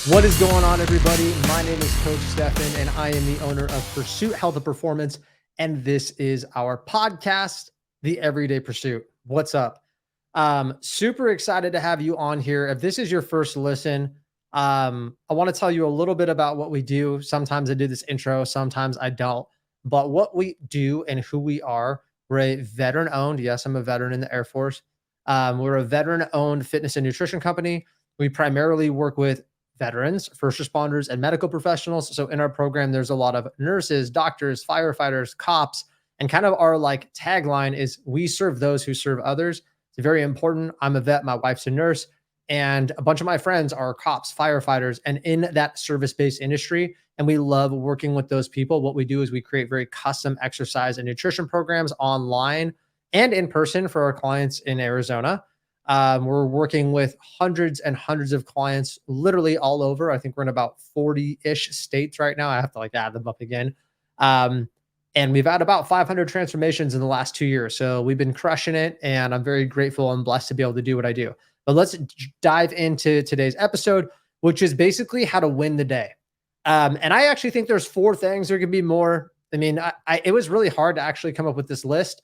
What is going on, everybody? My name is Coach Stefan, and I am the owner of Pursuit Health and Performance. And this is our podcast, The Everyday Pursuit. What's up? Super excited to have you on here. If this is your first listen, I want to tell you a little bit about what we do. Sometimes I do this intro, sometimes I don't. But what we do and who we are, we're a veteran owned. Yes, I'm a veteran in the Air Force. We're a veteran owned fitness and nutrition company. We primarily work with veterans, first responders, and medical professionals. So in our program, there's a lot of nurses, doctors, firefighters, cops, and kind of our like tagline is we serve those who serve others. It's very important. I'm a vet, my wife's a nurse, and a bunch of my friends are cops, firefighters, and in that service-based industry. And we love working with those people. What we do is we create very custom exercise and nutrition programs online and in person for our clients in Arizona. We're working with hundreds and hundreds of clients literally all over. I think we're in about 40-ish states right now. I have to like add them up again. And we've had about 500 transformations in the last 2 years. So we've been crushing it, and I'm very grateful and blessed to be able to do what I do. But let's dive into today's episode, which is basically how to win the day. And I actually think there's 4 things. There could be more. I mean, it was really hard to actually come up with this list.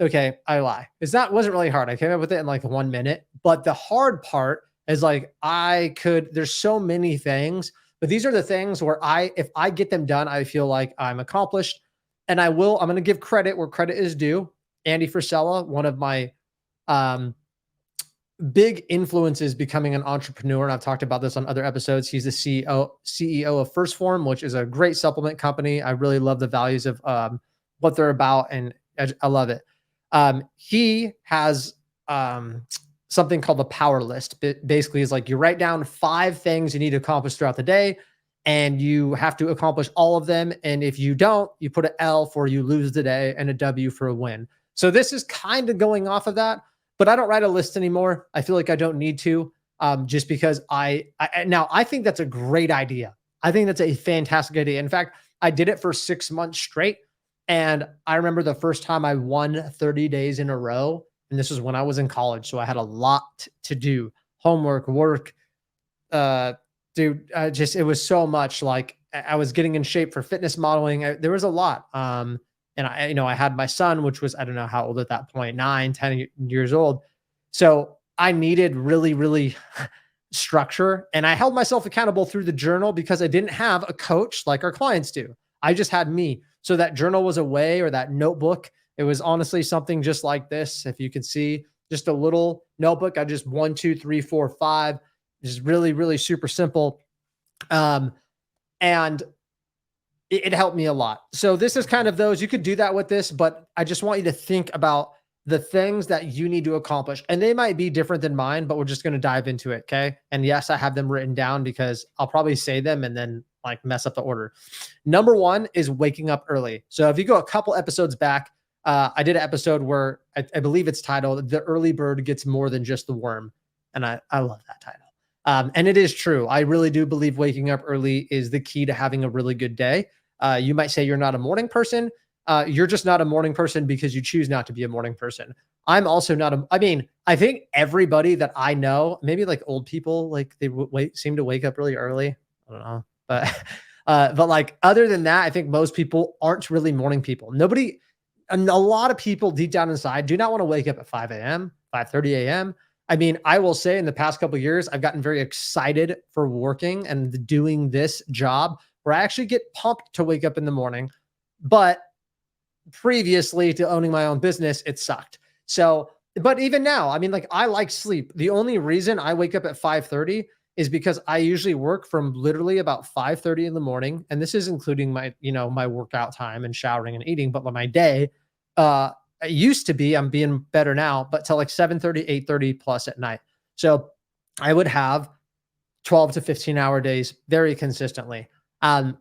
Okay, I lie. Wasn't really hard. I came up with it in like 1 minute. But the hard part is like there's so many things, but these are the things where if I get them done, I feel like I'm accomplished. And I'm going to give credit where credit is due. Andy Frisella, one of my big influences becoming an entrepreneur. And I've talked about this on other episodes. He's the CEO of First Form, which is a great supplement company. I really love the values of what they're about, and I love it. He has something called the power list. Basically, is like you write down 5 things you need to accomplish throughout the day, and you have to accomplish all of them. And if you don't, you put an L for you lose the day and a W for a win. So this is kind of going off of that, but I don't write a list anymore. I feel like I don't need to, just because now I think that's a great idea. I think that's a fantastic idea. In fact, I did it for 6 months straight. And I remember the first time I won 30 days in a row. And this was when I was in college. So I had a lot to do, homework, work, it was so much. Like I was getting in shape for fitness modeling. There was a lot. And I had my son, which was, I don't know how old at that point, 9, 10 years old. So I needed really, really structure. And I held myself accountable through the journal because I didn't have a coach like our clients do. I just had me. So that journal was a way, or that notebook. It was honestly something just like this. If you can see, just a little notebook. I just 1, 2, 3, 4, 5. Just really, really super simple. And it helped me a lot. So this is kind of those. You could do that with this, but I just want you to think about the things that you need to accomplish. And they might be different than mine, but we're just going to dive into it. Okay. And yes, I have them written down because I'll probably say them and then like mess up the order. Number 1 is waking up early. So if you go a couple episodes back, I did an episode where I believe it's titled "The Early Bird Gets More Than Just the Worm." And I love that title. And it is true. I really do believe waking up early is the key to having a really good day. You might say you're not a morning person. You're just not a morning person because you choose not to be a morning person. I'm also not I think everybody that I know, maybe like old people, like they seem to wake up really early. I don't know. But like other than that, I think most people aren't really morning people. A lot of people deep down inside do not want to wake up at 5 a.m., 5:30 a.m. I mean, I will say in the past couple of years, I've gotten very excited for working and doing this job where I actually get pumped to wake up in the morning. But previously to owning my own business, it sucked. So, but even now, I mean, like I like sleep. The only reason I wake up at 5:30 is because I usually work from literally about 5:30 in the morning. And this is including my workout time and showering and eating, but my day, it used to be, I'm being better now, but till like 7:30, 8:30 plus at night. So I would have 12 to 15 hour days very consistently.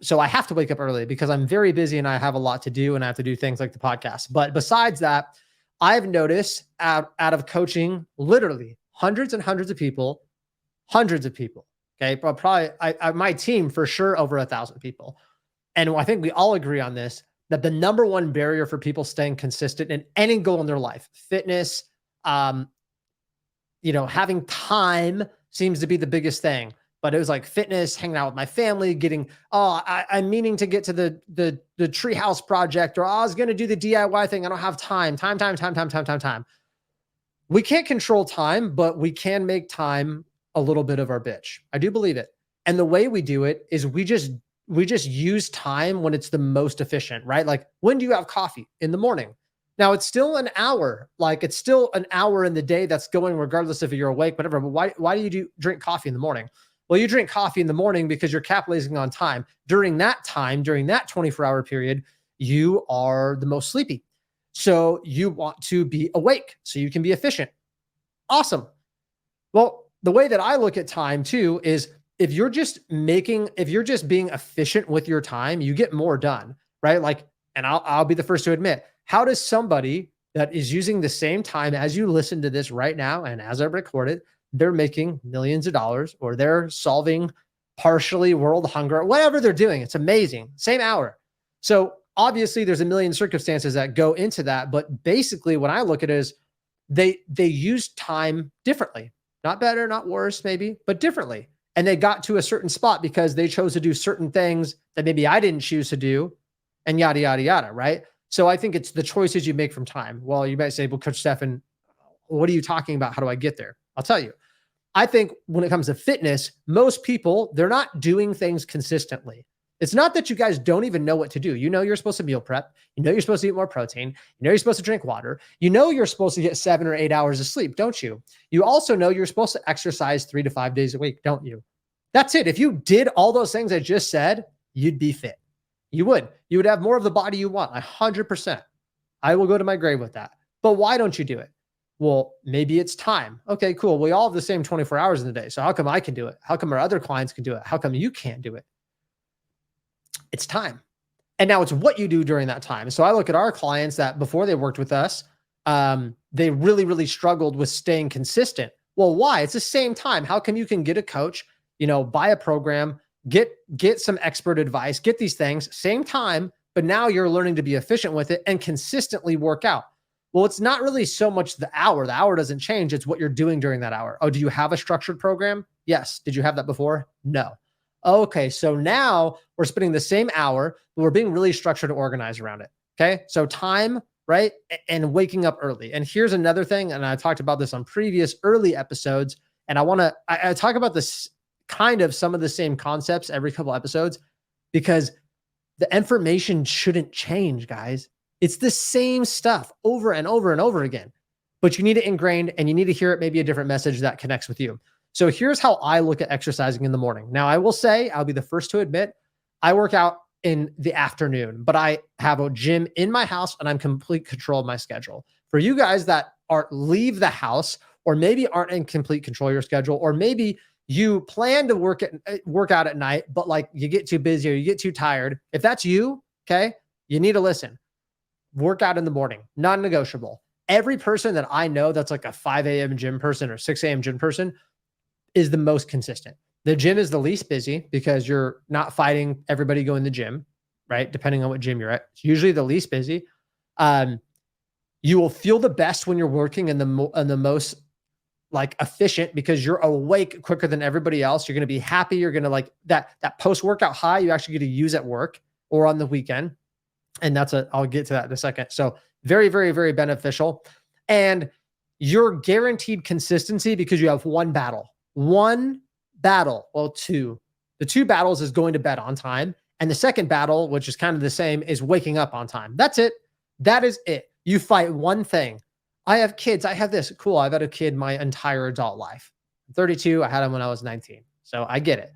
So I have to wake up early because I'm very busy and I have a lot to do and I have to do things like the podcast. But besides that, I've noticed out of coaching literally hundreds and hundreds of people, okay, but probably my team for sure over 1,000 people. And I think we all agree on this, that the number one barrier for people staying consistent in any goal in their life, fitness, having time seems to be the biggest thing. but it was like fitness, hanging out with my family, getting, I'm meaning to get to the treehouse project, or I was going to do the DIY thing. I don't have time. Time. We can't control time, but we can make time a little bit of our bitch. I do believe it. And the way we do it is we just use time when it's the most efficient, right? Like, when do you have coffee? In the morning. Now it's still an hour, like it's still an hour in the day that's going regardless if you're awake, whatever. But why do you drink coffee in the morning? Well, you drink coffee in the morning because you're capitalizing on time. During that time, during that 24-hour period, you are the most sleepy. So you want to be awake so you can be efficient. Awesome. Well, the way that I look at time too is, if you're just being efficient with your time, you get more done, right? Like, and I'll be the first to admit, how does somebody that is using the same time as you listen to this right now, and as I record it, they're making millions of dollars, or they're solving partially world hunger, whatever they're doing, it's amazing. Same hour. So obviously there's a million circumstances that go into that, but basically when I look at it is, they use time differently, not better, not worse, maybe, but differently. And they got to a certain spot because they chose to do certain things that maybe I didn't choose to do, and yada, yada, yada, right? So I think it's the choices you make from time. Well, you might say, well, Coach Stefan, what are you talking about? How do I get there? I'll tell you. I think when it comes to fitness, most people, they're not doing things consistently. It's not that you guys don't even know what to do. You know you're supposed to meal prep. You know you're supposed to eat more protein. You know you're supposed to drink water. You know you're supposed to get 7 or 8 hours of sleep, don't you? You also know you're supposed to exercise 3 to 5 days a week, don't you? That's it. If you did all those things I just said, you'd be fit. You would. You would have more of the body you want, 100%. I will go to my grave with that. But why don't you do it? Well, maybe it's time. Okay, cool. We all have the same 24 hours in the day. So how come I can do it? How come our other clients can do it? How come you can't do it? It's time. And now it's what you do during that time. So I look at our clients that before they worked with us, they really, really struggled with staying consistent. Well, why? It's the same time. How come you can get a coach, buy a program, get some expert advice, get these things, same time, but now you're learning to be efficient with it and consistently work out. Well, it's not really so much the hour. The hour doesn't change. It's what you're doing during that hour. Oh, do you have a structured program? Yes. Did you have that before? No. Okay. So now we're spending the same hour, but we're being really structured and organized around it. Okay. So time, right? And waking up early. And here's another thing. And I talked about this on previous early episodes. And I talk about this kind of some of the same concepts every couple episodes, because the information shouldn't change, guys. It's the same stuff over and over and over again, but you need it ingrained and you need to hear it, maybe a different message that connects with you. So here's how I look at exercising in the morning. Now, I will say, I'll be the first to admit, I work out in the afternoon, but I have a gym in my house and I'm complete control of my schedule. For you guys that leave the house, or maybe aren't in complete control of your schedule, or maybe you plan to work out at night, but like you get too busy or you get too tired. If that's you, okay, you need to listen. Work out in the morning, non-negotiable. Every person that I know that's like a 5 a.m. gym person or 6 a.m. gym person is the most consistent. The gym is the least busy because you're not fighting everybody going to the gym, right? Depending on what gym you're at. It's usually the least busy. You will feel the best when you're working in the most like efficient, because you're awake quicker than everybody else. You're going to be happy. You're going to like that post-workout high you actually get to use at work or on the weekend. And I'll get to that in a second. So very, very, very beneficial. And you're guaranteed consistency because you have one battle. Well, two. The two battles is going to bed on time. And the second battle, which is kind of the same, is waking up on time. That's it. That is it. You fight one thing. I have kids. I have this. Cool. I've had a kid my entire adult life. I'm 32. I had him when I was 19. So I get it.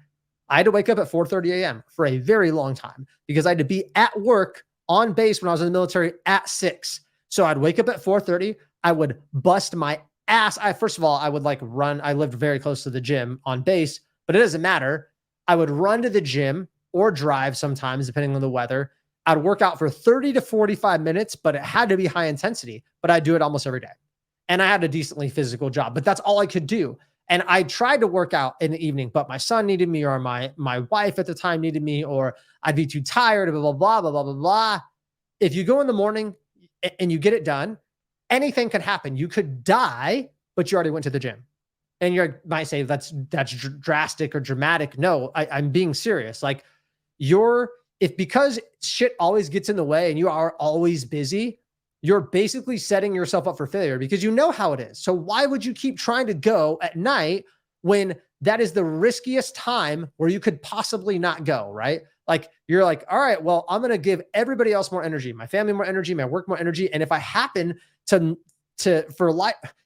I had to wake up at 4:30 a.m. for a very long time because I had to be at work on base when I was in the military at 6. So I'd wake up at 4:30. I would bust my ass. First of all, I would like run. I lived very close to the gym on base, but it doesn't matter. I would run to the gym or drive sometimes, depending on the weather. I'd work out for 30 to 45 minutes, but it had to be high intensity, but I'd do it almost every day. And I had a decently physical job, but that's all I could do. And I tried to work out in the evening, but my son needed me, or my wife at the time needed me, or I'd be too tired, blah, blah, blah, blah, blah, blah, blah. If you go in the morning and you get it done, anything can happen. You could die, but you already went to the gym. And you might say that's drastic or dramatic. No, I'm being serious. Like if because shit always gets in the way and you are always busy, you're basically setting yourself up for failure because you know how it is. So why would you keep trying to go at night when that is the riskiest time where you could possibly not go, right? Like you're like, all right, well, I'm going to give everybody else more energy, my family more energy, my work more energy. And if I happen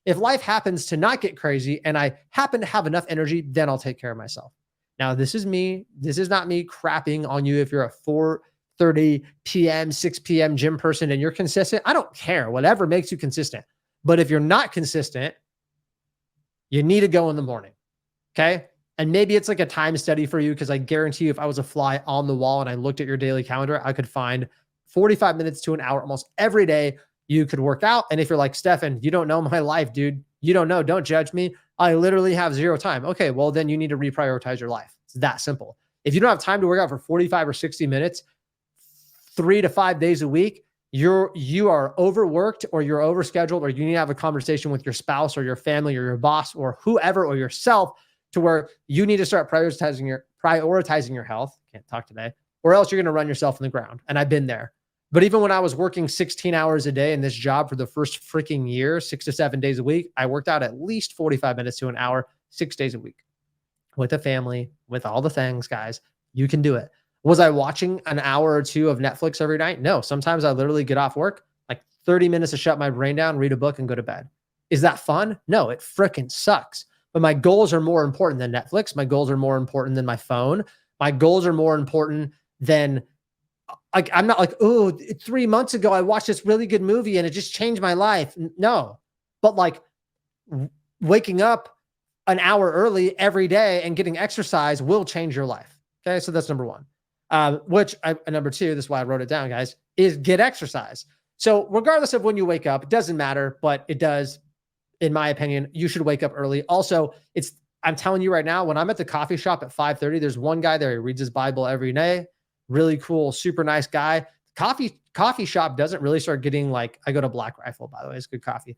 if life happens to not get crazy and I happen to have enough energy, then I'll take care of myself. Now, this is me. This is not me crapping on you if you're a 4:30 p.m., 6 p.m. gym person and you're consistent. I don't care. Whatever makes you consistent. But if you're not consistent, you need to go in the morning. Okay. And maybe it's like a time study for you because I guarantee you, if I was a fly on the wall and I looked at your daily calendar, I could find 45 minutes to an hour almost every day you could work out. And if you're like, Stefan, you don't know my life, dude. You don't know. Don't judge me. I literally have zero time. Okay, well, then you need to reprioritize your life. It's that simple. If you don't have time to work out for 45 or 60 minutes, 3 to 5 days a week, you are overworked or you're overscheduled, or you need to have a conversation with your spouse or your family or your boss or whoever or yourself to where you need to start prioritizing your health. Can't talk today, or else you're going to run yourself in the ground. And I've been there. But even when I was working 16 hours a day in this job for the first freaking year, 6 to 7 days a week, I worked out at least 45 minutes to an hour, 6 days a week with a family, with all the things, guys. You can do it. Was I watching an hour or two of Netflix every night? No. Sometimes I literally get off work, like 30 minutes to shut my brain down, read a book, and go to bed. Is that fun? No, it freaking sucks. But my goals are more important than Netflix. My goals are more important than my phone. My goals are more important than, like, I'm not like, oh, 3 months ago, I watched this really good movie and it just changed my life. No, but like waking up an hour early every day and getting exercise will change your life. Okay. So that's number one. Number two, this is why I wrote it down, guys, is get exercise. So regardless of when you wake up, it doesn't matter, but it does, in my opinion, you should wake up early. Also, I'm telling you right now, when I'm at the coffee shop at 5:30, there's one guy there. He reads his Bible every day. Really cool, super nice guy. Coffee shop doesn't really start getting, like, I go to Black Rifle, by the way, it's good coffee.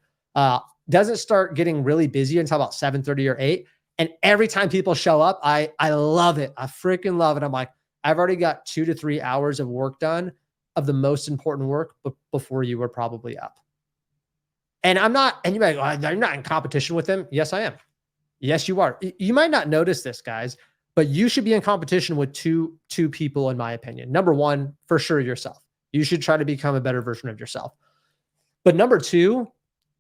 Doesn't start getting really busy until about 7:30 or 8. And every time people show up, I love it. I freaking love it. I'm like, I've already got 2 to 3 hours of work done, of the most important work, but before you were probably up. And I'm not, and you might go, I'm not in competition with them. Yes, I am. Yes, you are. You might not notice this, guys, but you should be in competition with two people, in my opinion. Number one, for sure, yourself. You should try to become a better version of yourself. But number two,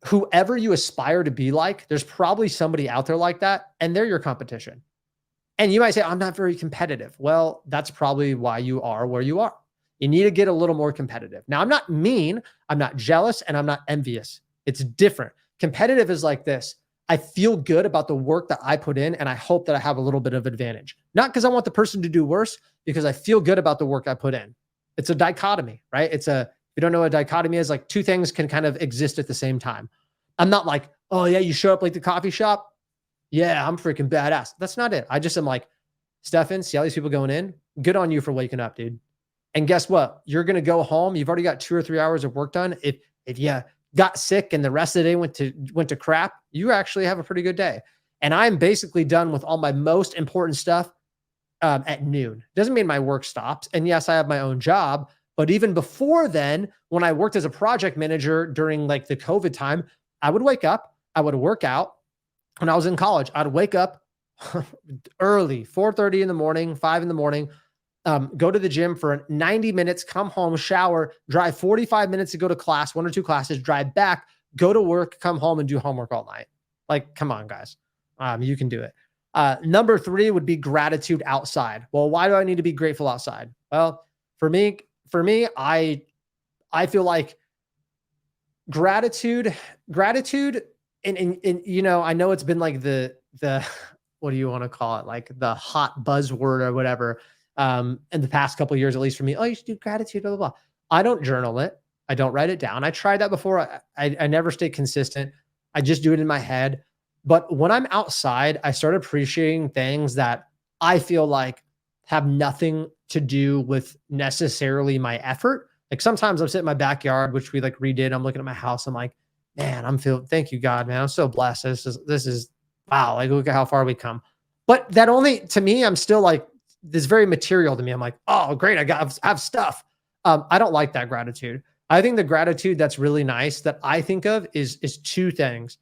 whoever you aspire to be like, there's probably somebody out there like that, and they're your competition. And you might say, I'm not very competitive. Well, that's probably why you are where you are. You need to get a little more competitive. Now, I'm not mean, I'm not jealous, and I'm not envious. It's different. Competitive is like this. I feel good about the work that I put in, and I hope that I have a little bit of advantage. Not because I want the person to do worse, because I feel good about the work I put in. It's a dichotomy, right? If you don't know what a dichotomy is, like two things can kind of exist at the same time. I'm not like, oh yeah, you show up like the coffee shop. Yeah, I'm freaking badass. That's not it. I just am like, Stefan, see all these people going in? Good on you for waking up, dude. And guess what? You're going to go home. You've already got 2 or 3 hours of work done. If you got sick and the rest of the day went to crap, you actually have a pretty good day. And I'm basically done with all my most important stuff at noon. Doesn't mean my work stops. And yes, I have my own job, but even before then, when I worked as a project manager during like the COVID time, I would wake up, I would work out. When I was in college, I'd wake up early, 4:30 in the morning, 5 in the morning, go to the gym for 90 minutes, come home, shower, drive 45 minutes to go to class, 1 or 2 classes, drive back, go to work, come home and do homework all night. Like, come on, guys. You can do it. Number 3 would be gratitude outside. Well, why do I need to be grateful outside? Well, for me, I feel like gratitude, and you know, I know it's been like the what do you want to call it? Like the hot buzzword or whatever. In the past couple of years, at least for me, oh, you should do gratitude, blah, blah, blah. I don't journal it. I don't write it down. I tried that before. I never stay consistent. I just do it in my head. But when I'm outside, I start appreciating things that I feel like have nothing to do with necessarily my effort. Like sometimes I'm sitting in my backyard, which we like redid. I'm looking at my house. I'm like, man, thank you, God, man. I'm so blessed. This is wow, like look at how far we come. But that only to me, I'm still like this very material to me. I'm like, oh, great, I have stuff. I don't like that gratitude. I think the gratitude that's really nice that I think of is two things.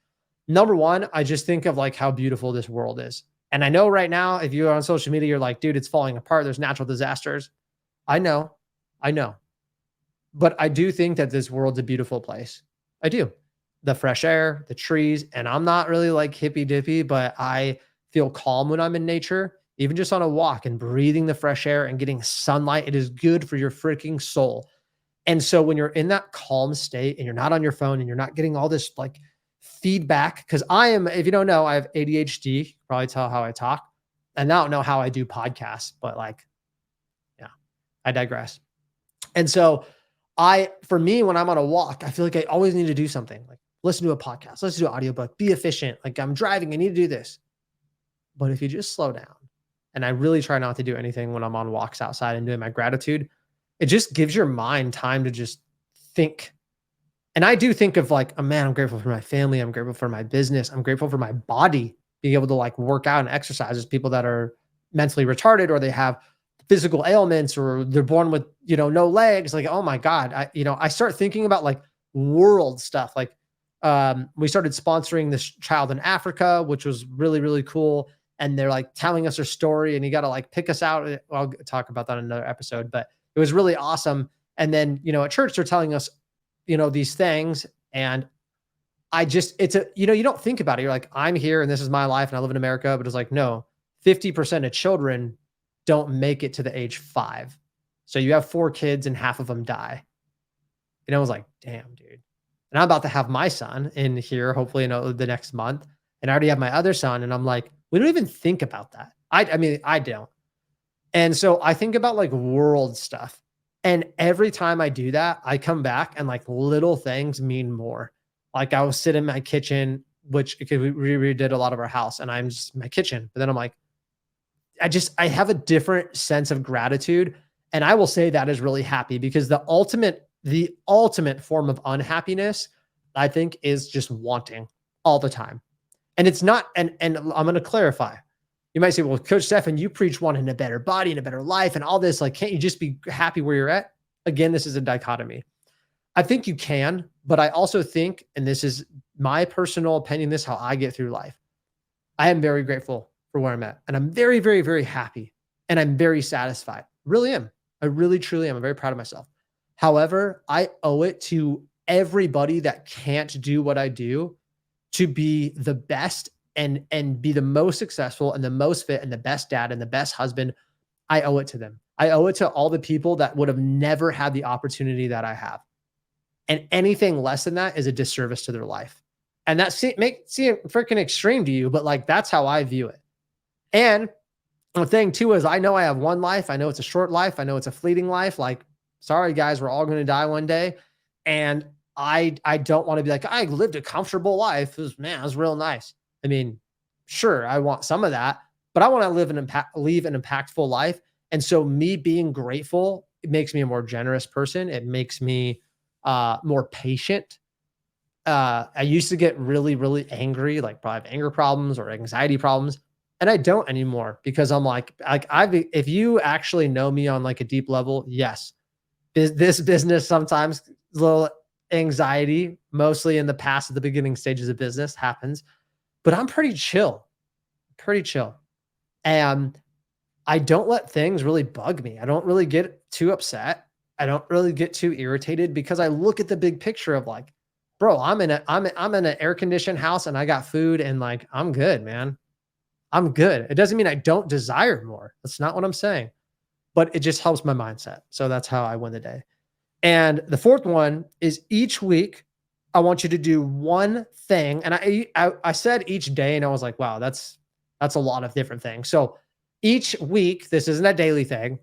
Number one, I just think of like how beautiful this world is. And I know right now, if you're on social media, you're like, dude, it's falling apart. There's natural disasters. I know, I know. But I do think that this world's a beautiful place. I do. The fresh air, the trees, and I'm not really like hippy dippy, but I feel calm when I'm in nature. Even just on a walk and breathing the fresh air and getting sunlight, it is good for your freaking soul. And so when you're in that calm state and you're not on your phone and you're not getting all this like feedback, because I am, if you don't know, I have ADHD, you can probably tell how I talk. And I don't know how I do podcasts, but like, yeah, I digress. And so for me, when I'm on a walk, I feel like I always need to do something like listen to a podcast, listen to an audiobook, be efficient. Like I'm driving, I need to do this. But if you just slow down, and I really try not to do anything when I'm on walks outside and doing my gratitude, it just gives your mind time to just think. And I do think of like, oh man, I'm grateful for my family. I'm grateful for my business. I'm grateful for my body being able to like work out and exercise. There's people that are mentally retarded or they have physical ailments or they're born with, no legs. Like, oh my God. I start thinking about like world stuff. Like, we started sponsoring this child in Africa, which was really, really cool. And they're like telling us their story and you got to like pick us out. I'll talk about that in another episode, but it was really awesome. And then, at church, they're telling us, these things. And you don't think about it. You're like, I'm here and this is my life and I live in America, but it's like, no, 50% of children don't make it to the age 5. So you have 4 kids and half of them die. And I was like, damn, dude. And I'm about to have my son in here, hopefully the next month. And I already have my other son. And I'm like, we don't even think about that. I mean, I don't. And so I think about like world stuff. And every time I do that, I come back and like little things mean more. Like I was sitting in my kitchen, which because we redid a lot of our house and I'm just in my kitchen. But then I'm like, I have a different sense of gratitude. And I will say that is really happy because the ultimate form of unhappiness, I think, is just wanting all the time. And it's not, and I'm going to clarify. You might say, well, Coach Stefan, you preach wanting a better body and a better life and all this. Like, can't you just be happy where you're at? Again, this is a dichotomy. I think you can, but I also think, and this is my personal opinion, this is how I get through life. I am very grateful for where I'm at. And I'm very, very, very happy. And I'm very satisfied. Really am. I really, truly am. I'm very proud of myself. However, I owe it to everybody that can't do what I do to be the best and be the most successful and the most fit and the best dad and the best husband. I owe it to them. I owe it to all the people that would have never had the opportunity that I have. And anything less than that is a disservice to their life. And that seem freaking extreme to you, but like that's how I view it. And the thing too is I know I have one life. I know it's a short life. I know it's a fleeting life. Like, sorry guys, we're all going to die one day. And I don't want to be like, I lived a comfortable life. It was real nice. I mean, sure, I want some of that, but I want to leave an impactful life. And so me being grateful, it makes me a more generous person. It makes me more patient. I used to get really, really angry, like probably have anger problems or anxiety problems. And I don't anymore because I'm like if you actually know me on like a deep level, yes, this business sometimes a little anxiety, mostly in the past at the beginning stages of business happens, but I'm pretty chill. And I don't let things really bug me. I don't really get too upset. I don't really get too irritated because I look at the big picture of like, bro, I'm in an air conditioned house and I got food and like, I'm good, man. I'm good. It doesn't mean I don't desire more. That's not what I'm saying, but it just helps my mindset. So that's how I win the day. And the fourth one is each week, I want you to do one thing. And I said each day, and I was like, wow, that's a lot of different things. So each week, this isn't a daily thing,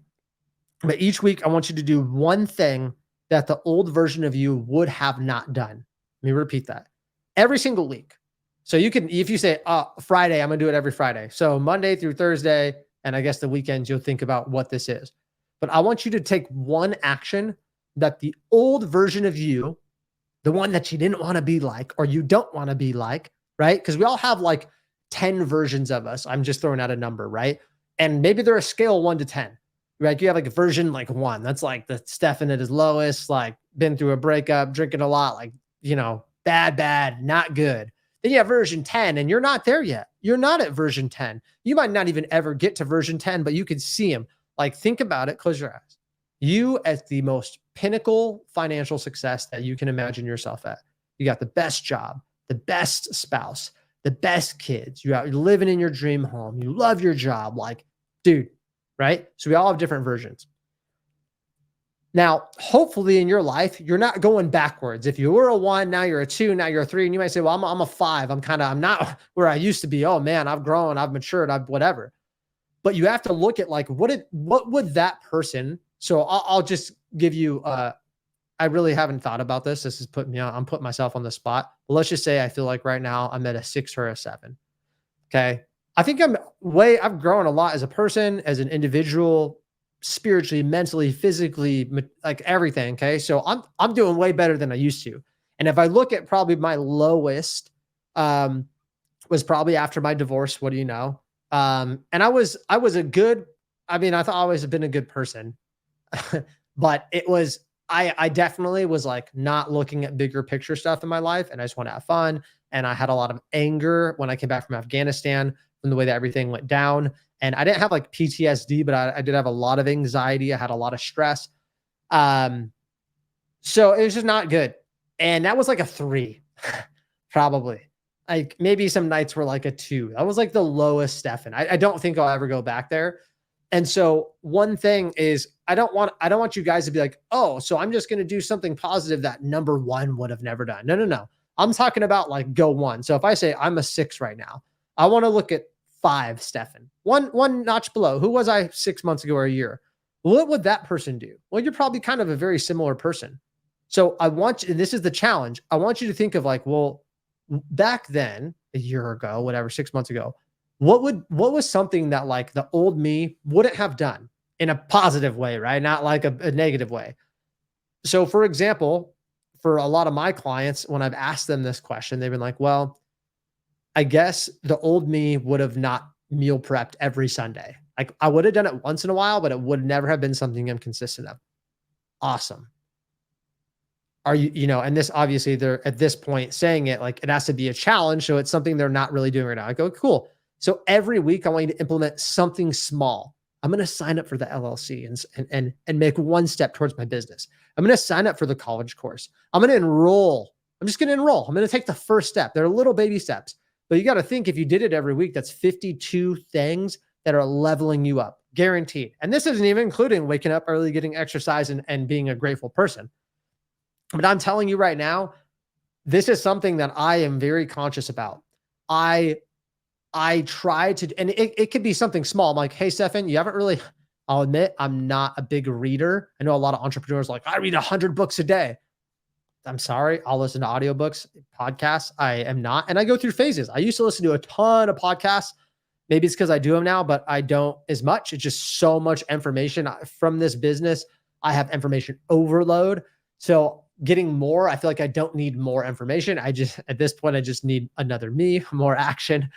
but each week I want you to do one thing that the old version of you would have not done. Let me repeat that. Every single week. So you can, if you say, Friday, I'm going to do it every Friday. So Monday through Thursday, and I guess the weekends, you'll think about what this is. But I want you to take one action that the old version of you, the one that you didn't want to be like, or you don't want to be like, right? Because we all have like 10 versions of us. I'm just throwing out a number, right? And maybe they're a scale 1 to 10, right? You have like a version like 1. That's like the Stefan at his lowest, like been through a breakup, drinking a lot, like, bad, not good. Then you have version 10 and you're not there yet. You're not at version 10. You might not even ever get to version 10, but you can see him. Like, think about it. Close your eyes. You at the most pinnacle financial success that you can imagine yourself at. You got the best job, the best spouse, the best kids. You're living in your dream home. You love your job. Like, dude, right? So we all have different versions. Now, hopefully in your life, you're not going backwards. If you were a 1, now you're a 2, now you're a 3, and you might say, well, I'm a 5. I'm not where I used to be. Oh man, I've grown, I've matured, I've whatever. But you have to look at like, what would that person, so I'll just give you, I really haven't thought about this. This is putting me on, I'm putting myself on the spot. But let's just say I feel like right now I'm at a 6 or a 7. Okay. I think I've grown a lot as a person, as an individual, spiritually, mentally, physically, like everything. Okay. So I'm doing way better than I used to. And if I look at probably my lowest, was probably after my divorce. What do you know? And I was a good, I mean, I thought I always have been a good person, but I definitely was like not looking at bigger picture stuff in my life. And I just want to have fun. And I had a lot of anger when I came back from Afghanistan from the way that everything went down. And I didn't have like PTSD, but I did have a lot of anxiety. I had a lot of stress. So it was just not good. And that was like a 3, probably. Like maybe some nights were like a 2. That was like the lowest Stefan. I don't think I'll ever go back there. And so one thing is I don't want you guys to be like, oh, so I'm just going to do something positive that number 1 would have never done. No. I'm talking about like go 1. So if I say I'm a 6 right now, I want to look at 5 Stefan, one notch below. Who was I 6 months ago or a year? What would that person do? Well, you're probably kind of a very similar person. So I want you, and this is the challenge. I want you to think of like, well, back then, a year ago, whatever, 6 months ago, what was something that like the old me wouldn't have done in a positive way, right? Not like a negative way. So for example, for a lot of my clients, when I've asked them this question, they've been like, well, I guess the old me would have not meal prepped every Sunday. Like I would have done it once in a while, but it would never have been something I'm consistent of. Awesome. Are you, and this obviously they're at this point saying it like it has to be a challenge. So it's something they're not really doing right now. I go, cool. So every week I want you to implement something small. I'm going to sign up for the LLC and make one step towards my business. I'm going to sign up for the college course. I'm going to enroll. I'm just going to enroll. I'm going to take the first step. They're little baby steps, but you got to think if you did it every week, that's 52 things that are leveling you up, guaranteed. And this isn't even including waking up early, getting exercise and being a grateful person. But I'm telling you right now, this is something that I am very conscious about. I try to, and it could be something small. I'm like, hey, Stefan, you haven't really, I'll admit, I'm not a big reader. I know a lot of entrepreneurs like, I read 100 books a day. I'm sorry. I'll listen to audiobooks, podcasts. I am not. And I go through phases. I used to listen to a ton of podcasts. Maybe it's because I do them now, but I don't as much. It's just so much information from this business. I have information overload. So getting more, I feel like I don't need more information. At this point, I just need another me, more action.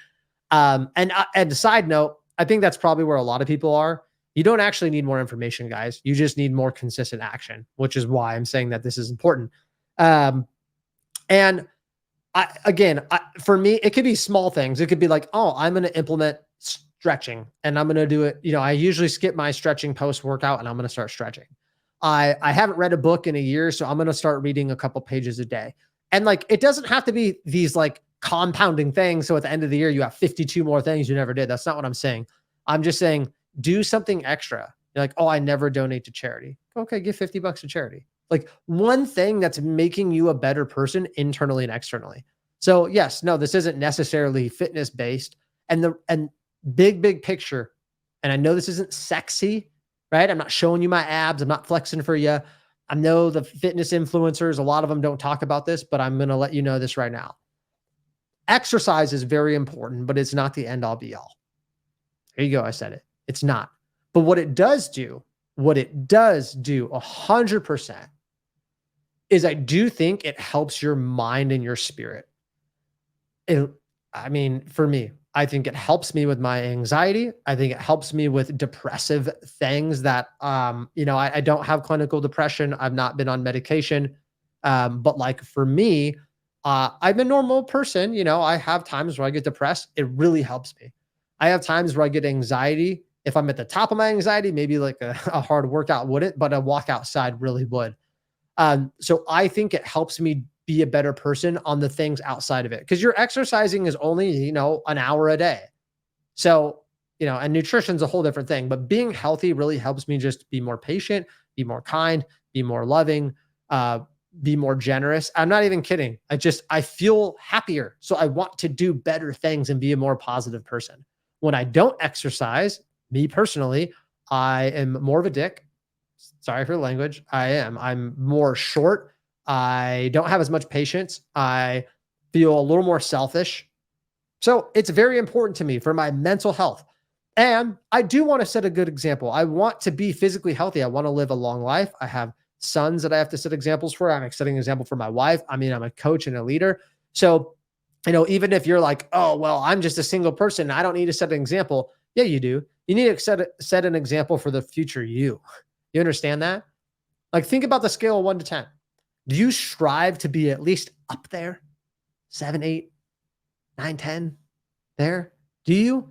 And a side note, I think that's probably where a lot of people are. You don't actually need more information, guys. You just need more consistent action, which is why I'm saying that this is important. And for me, it could be small things. It could be like, oh, I'm going to implement stretching and I'm going to do it. I usually skip my stretching post workout and I'm going to start stretching. I haven't read a book in a year, so I'm going to start reading a couple pages a day. And like, it doesn't have to be these like compounding things. So at the end of the year, you have 52 more things you never did. That's not what I'm saying. I'm just saying, do something extra. You're like, oh, I never donate to charity. Okay. Give $50 to charity. Like one thing that's making you a better person internally and externally. So yes, no, this isn't necessarily fitness based and big picture. And I know this isn't sexy, right? I'm not showing you my abs. I'm not flexing for you. I know the fitness influencers, a lot of them don't talk about this, but I'm going to let you know this right now. Exercise is very important, but it's not the end all be all. There you go. I said it. It's not. But what it does do 100% is I do think it helps your mind and your spirit. For me, I think it helps me with my anxiety. I think it helps me with depressive things that, I don't have clinical depression. I've not been on medication. But like for me, I'm a normal person. I have times where I get depressed. It really helps me. I have times where I get anxiety. If I'm at the top of my anxiety, maybe like a hard workout wouldn't, but a walk outside really would. So I think it helps me be a better person on the things outside of it because your exercising is only, an hour a day. So, and nutrition's a whole different thing, but being healthy really helps me just be more patient, be more kind, be more loving, uh, be more generous. I'm not even kidding. I feel happier. So I want to do better things and be a more positive person. When I don't exercise, me personally, I am more of a dick. Sorry for the language. I am. I'm more short. I don't have as much patience. I feel a little more selfish. So it's very important to me for my mental health. And I do want to set a good example. I want to be physically healthy. I want to live a long life. I have sons that I have to set examples for. I'm setting an example for my wife. I mean, I'm a coach and a leader. So, even if you're like, oh, well, I'm just a single person, I don't need to set an example. Yeah, you do. You need to set an example for the future you. You understand that? Like, think about the scale of 1 to 10. Do you strive to be at least up there? 7, 8, 9, 10 there? Do you?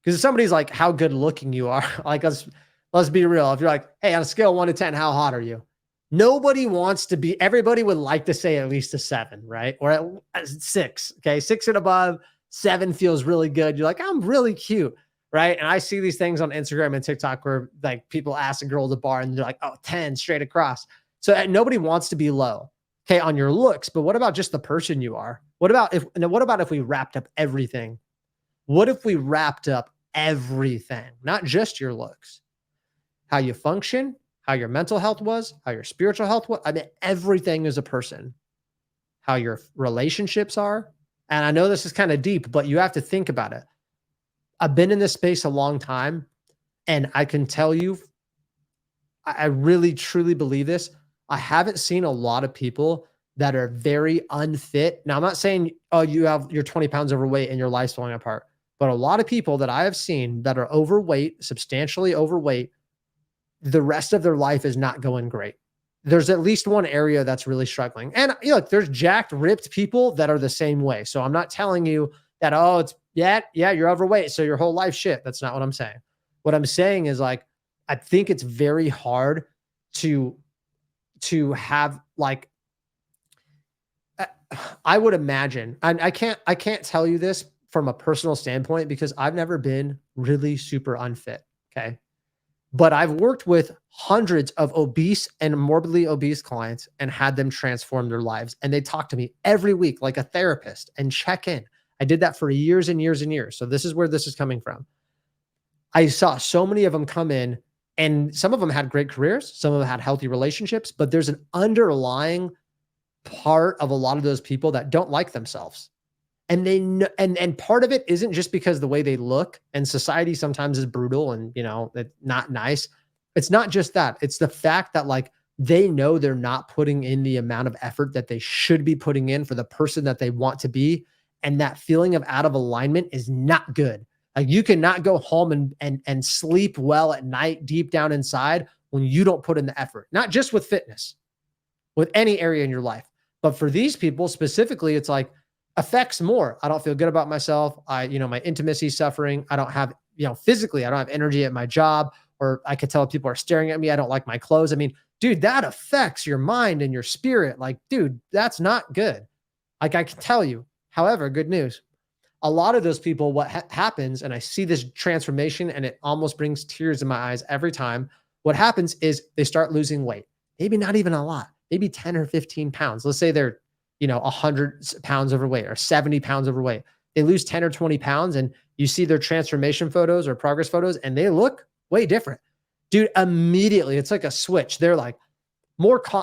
Because if somebody's like, how good looking you are, like, let's be real. If you're like, hey, on a scale of 1 to 10, how hot are you? Nobody wants to be, everybody would like to say at least a 7, right? Or at 6. Okay. 6 and above, 7 feels really good. You're like, I'm really cute. Right. And I see these things on Instagram and TikTok where like people ask a girl at the bar and they're like, oh, 10 straight across. So nobody wants to be low. Okay. On your looks, but what about just the person you are? What about if we wrapped up everything? What if we wrapped up everything, not just your looks, how you function, how your mental health was, how your spiritual health was? I mean, everything is a person, how your relationships are. And I know this is kind of deep, but you have to think about it. I've been in this space a long time, and I can tell you, I really truly believe this. I haven't seen a lot of people that are very unfit. Now, I'm not saying, oh, you're 20 pounds overweight and your life's falling apart, but a lot of people that I have seen that are overweight, substantially overweight, the rest of their life is not going great. There's at least one area that's really struggling. And look, there's jacked, ripped people that are the same way. So I'm not telling you that, oh, it's you're overweight, so your whole life shit. That's not what I'm saying. What I'm saying is like, I think it's very hard to have like, I would imagine, and I can't tell you this from a personal standpoint because I've never been really super unfit. Okay. But I've worked with hundreds of obese and morbidly obese clients and had them transform their lives. And they talk to me every week like a therapist and check in. I did that for years and years and years. So this is where this is coming from. I saw so many of them come in, and some of them had great careers. Some of them had healthy relationships, but there's an underlying part of a lot of those people that don't like themselves. And they know, and part of it isn't just because the way they look, and society sometimes is brutal and, not nice. It's not just that. It's the fact that like they know they're not putting in the amount of effort that they should be putting in for the person that they want to be. And that feeling of out of alignment is not good. Like you cannot go home and sleep well at night deep down inside when you don't put in the effort, not just with fitness, with any area in your life. But for these people specifically, it's like affects more. I don't feel good about myself. My intimacy suffering. I don't have, physically, I don't have energy at my job, or I could tell people are staring at me. I don't like my clothes. I mean, dude, that affects your mind and your spirit. Like, dude, that's not good. Like I can tell you. However, good news. A lot of those people, what happens, and I see this transformation and it almost brings tears in my eyes every time. What happens is they start losing weight. Maybe not even a lot, maybe 10 or 15 pounds. Let's say they're, 100 pounds overweight or 70 pounds overweight. They lose 10 or 20 pounds and you see their transformation photos or progress photos and they look way different. Dude, immediately, it's like a switch. They're like,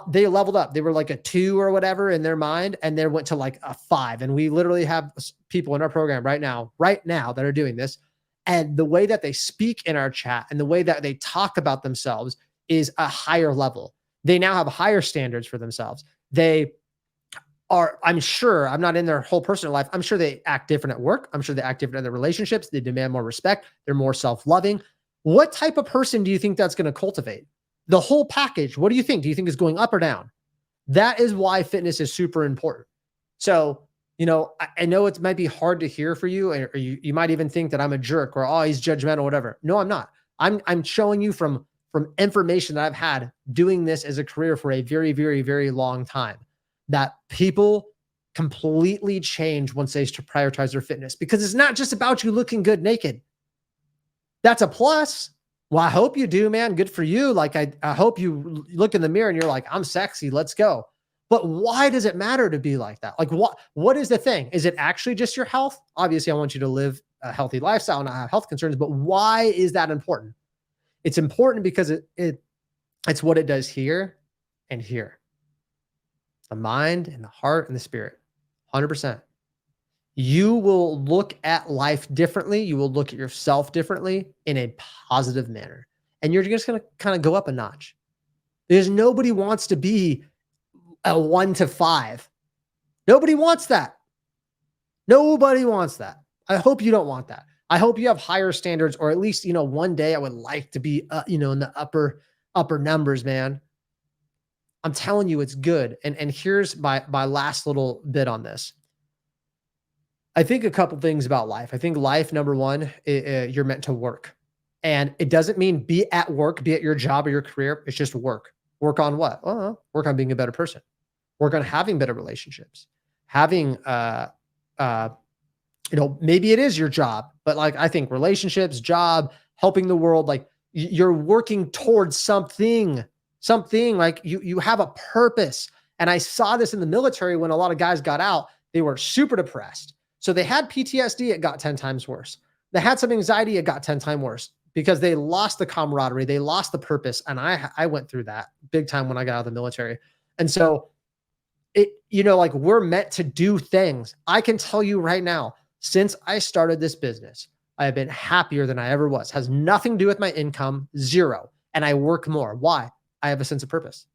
they leveled up. They were like a 2 or whatever in their mind, and then went to like a 5. And we literally have people in our program right now that are doing this. And the way that they speak in our chat and the way that they talk about themselves is a higher level. They now have higher standards for themselves. They are, I'm sure, I'm not in their whole personal life. I'm sure they act different at work. I'm sure they act different in their relationships. They demand more respect. They're more self-loving. What type of person do you think that's going to cultivate? The whole package. What do you think? Do you think is going up or down? That is why fitness is super important. So, I know it might be hard to hear for you, or you might even think that I'm a jerk or, oh, he's judgmental, whatever. No, I'm not. I'm showing you from information that I've had doing this as a career for a very, very, very long time, that people completely change once they prioritize their fitness, because it's not just about you looking good naked. That's a plus. Well, I hope you do, man. Good for you. Like, I hope you look in the mirror and you're like, I'm sexy. Let's go. But why does it matter to be like that? Like, what is the thing? Is it actually just your health? Obviously, I want you to live a healthy lifestyle and not have health concerns, but why is that important? It's important because it's what it does here and here. The mind and the heart and the spirit. 100%. You will look at life differently. You will look at yourself differently in a positive manner. And you're just going to kind of go up a notch. Because nobody wants to be a 1 to 5. Nobody wants that. Nobody wants that. I hope you don't want that. I hope you have higher standards, or at least, one day I would like to be, in the upper numbers, man. I'm telling you, it's good. And here's my last little bit on this. I think a couple things about life. I think life, number one, you're meant to work. And it doesn't mean be at work, be at your job or your career. It's just work. Work on what? Well, work on being a better person. Work on having better relationships. Having, maybe it is your job, but like, I think relationships, job, helping the world, like you're working towards something like you have a purpose. And I saw this in the military when a lot of guys got out, they were super depressed. So they had PTSD, it got 10 times worse. They had some anxiety, it got 10 times worse because they lost the camaraderie, they lost the purpose. And I went through that big time when I got out of the military. And so like we're meant to do things. I can tell you right now, since I started this business, I have been happier than I ever was. Has nothing to do with my income, zero. And I work more. Why? I have a sense of purpose.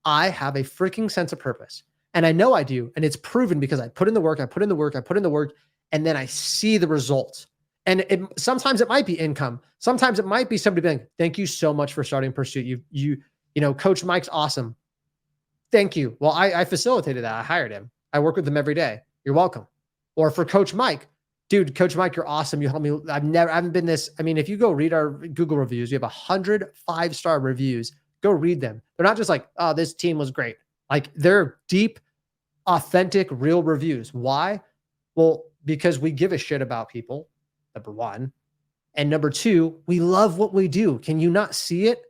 I have a freaking sense of purpose. And I know I do. And it's proven because I put in the work, and then I see the results. And sometimes it might be income. Sometimes it might be somebody being, thank you so much for starting Pursuit. Coach Mike's awesome. Thank you. Well, I facilitated that. I hired him. I work with him every day. You're welcome. Or for Coach Mike, dude, Coach Mike, you're awesome. You helped me. I haven't been this. I mean, if you go read our Google reviews, we have 100 5-star reviews. Go read them. They're not just like, oh, this team was great. Like, they're deep, authentic, real reviews. Why? Well, because we give a shit about people, number one. And number two, we love what we do. Can you not see it?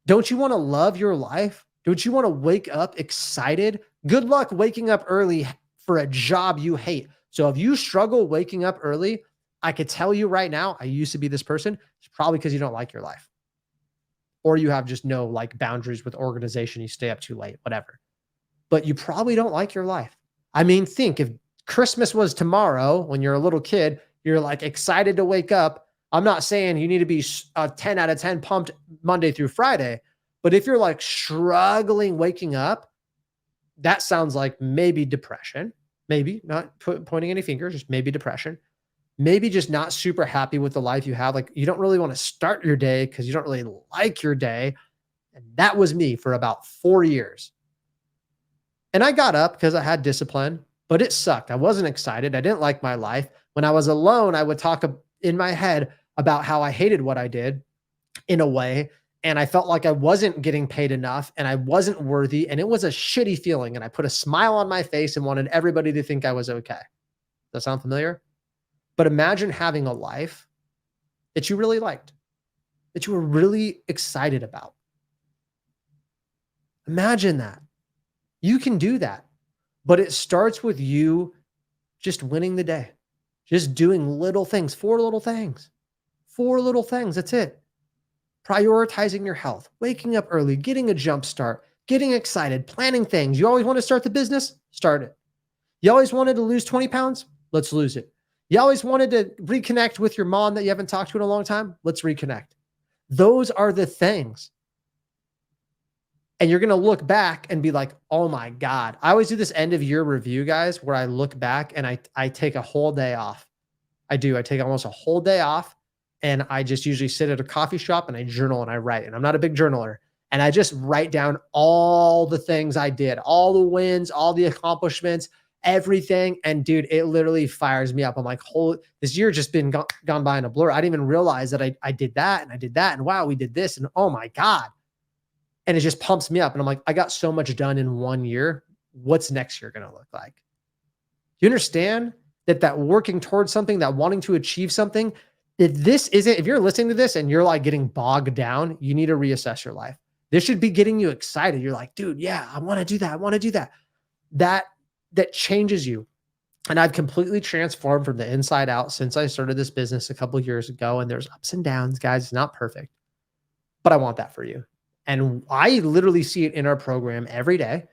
Don't you want to love your life? Don't you want to wake up excited? Good luck waking up early for a job you hate. So if you struggle waking up early, I could tell you right now, I used to be this person. It's probably because you don't like your life. Or you have just no like boundaries with organization. You stay up too late, whatever. But you probably don't like your life. I mean, think if Christmas was tomorrow when you're a little kid, you're like excited to wake up. I'm not saying you need to be a 10 out of 10 pumped Monday through Friday. But if you're like struggling waking up, that sounds like maybe depression. Maybe not pointing any fingers, just maybe depression. Maybe just not super happy with the life you have. Like you don't really want to start your day because you don't really like your day. And that was me for about 4 years. And I got up because I had discipline, but it sucked. I wasn't excited. I didn't like my life. When I was alone, I would talk in my head about how I hated what I did in a way. And I felt like I wasn't getting paid enough and I wasn't worthy. And it was a shitty feeling. And I put a smile on my face and wanted everybody to think I was okay. Does that sound familiar? But imagine having a life that you really liked, that you were really excited about. Imagine that. You can do that. But it starts with you just winning the day, just doing little things, 4 little things, 4 little things. That's it. Prioritizing your health, waking up early, getting a jump start, getting excited, planning things. You always want to start the business? Start it. You always wanted to lose 20 pounds? Let's lose it. You always wanted to reconnect with your mom that you haven't talked to in a long time? Let's reconnect. Those are the things. And you're going to look back and be like, oh my God. I always do this end of year review, guys, where I look back and I take a whole day off. I do. I take almost a whole day off, and I just usually sit at a coffee shop and I journal and I write. And I'm not a big journaler. And I just write down all the things I did, all the wins, all the accomplishments, everything. And dude, it literally fires me up. I'm like, holy, this year just been gone by in a blur. I didn't even realize that I did that and I did that. And wow, we did this. And oh my God. And it just pumps me up. And I'm like, I got so much done in 1 year. What's next year going to look like? You understand that working towards something, that wanting to achieve something, if you're listening to this and you're like getting bogged down, you need to reassess your life. This should be getting you excited. You're like, dude, yeah, I want to do that. I want to do that. That changes you. And I've completely transformed from the inside out since I started this business a couple of years ago. And there's ups and downs, guys. It's not perfect, but I want that for you. And I literally see it in our program every day.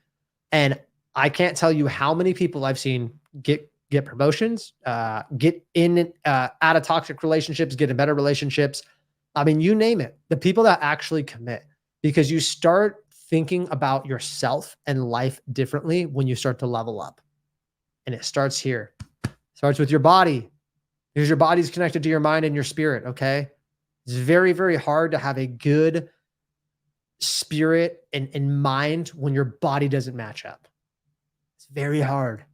And I can't tell you how many people I've seen get promotions, get in, out of toxic relationships, get in better relationships. I mean, you name it. The people that actually commit, because you start thinking about yourself and life differently when you start to level up. And it starts here. It starts with your body, because your body's connected to your mind and your spirit. Okay. It's very, very hard to have a good spirit and mind when your body doesn't match up. It's very hard.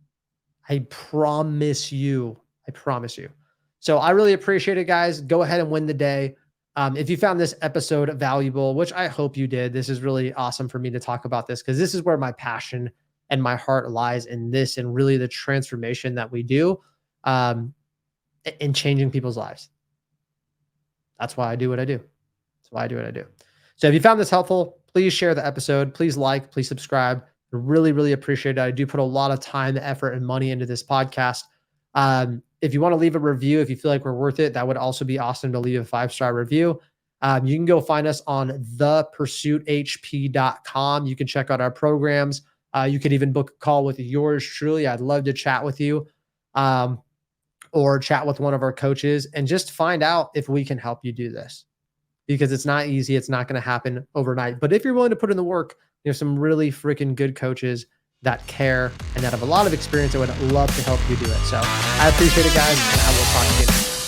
I promise you. I promise you. So I really appreciate it, guys. Go ahead and win the day. If you found this episode valuable, which I hope you did, this is really awesome for me to talk about this, because this is where my passion and my heart lies in this, and really the transformation that we do in changing people's lives. That's why I do what I do. That's why I do what I do. So if you found this helpful, please share the episode. Please like, please subscribe. I really, really appreciate it. I do put a lot of time, effort, and money into this podcast. If you want to leave a review, if you feel like we're worth it, that would also be awesome to leave a 5-star review. You can go find us on thepursuithp.com. You can check out our programs. You could even book a call with yours truly. I'd love to chat with you, or chat with one of our coaches and just find out if we can help you do this, because it's not easy. It's not going to happen overnight. But if you're willing to put in the work, there's some really freaking good coaches that care and that have a lot of experience that would love to help you do it. So I appreciate it, guys, and I will talk to you next.